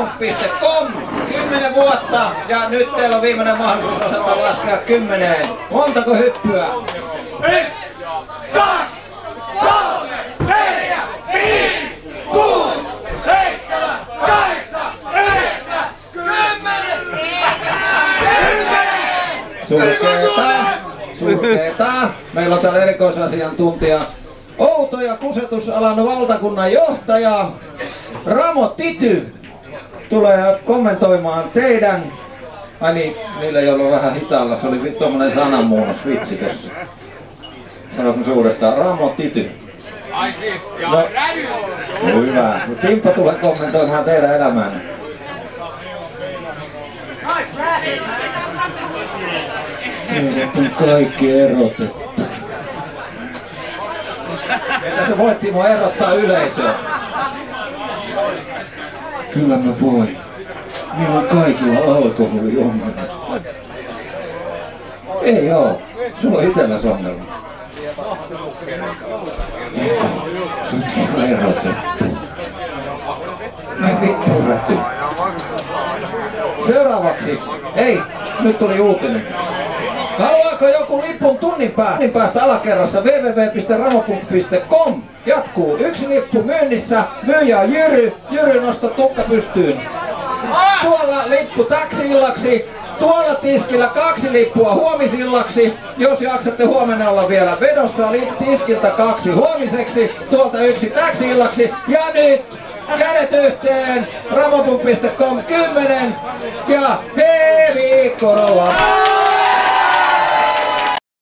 Ramopump.com 10 vuotta ja nyt teillä on viimeinen mahdollisuus osata laskea 10. Montako hyppyä? 1, 2, 3, 4, 5, 6, 7, 8, 9, 10! Surkeeta. Meillä on täällä erikoisasiantuntija, outo- ja kusetusalan valtakunnan johtaja Ramo Tity tulee kommentoimaan teidän... Ai niin, niillä ei ollut vähän hitaalla, se oli tommonen sananmuunnos vitsi tossa. Sanois nyt uudestaan, Ramo Tity. Ai siis, ja no, rädy! Hyvä, Timppa tulee kommentoimaan teidän elämänne. Meidät on kaikki erotettu. Että sä voit, Timo, erottaa yleisöä? Kyllä mä voin. Meillä on kaikilla alkoholiongelma. Ei oo. Sulla on itelläs ongelma. Sut on erotettu. Mä vittu räty. Seuraavaksi. Ei, nyt tuli uutinen. Haluaako joku lipun tunnin päästä alakerrassa www.ramopump.com? Jatkuu. 1 lippu myynnissä. Myyjä on Jyry. Jyry, nosta tukka pystyyn. Tuolla lippu taksi-illaksi. Tuolla tiskillä 2 lippua huomisillaksi. Jos jaksatte huomenna olla vielä vedossa, tiskiltä 2 huomiseksi. Tuolta 1 taksi-illaksi. Ja nyt kädet yhteen. Ramopump.com 10. Ja hei!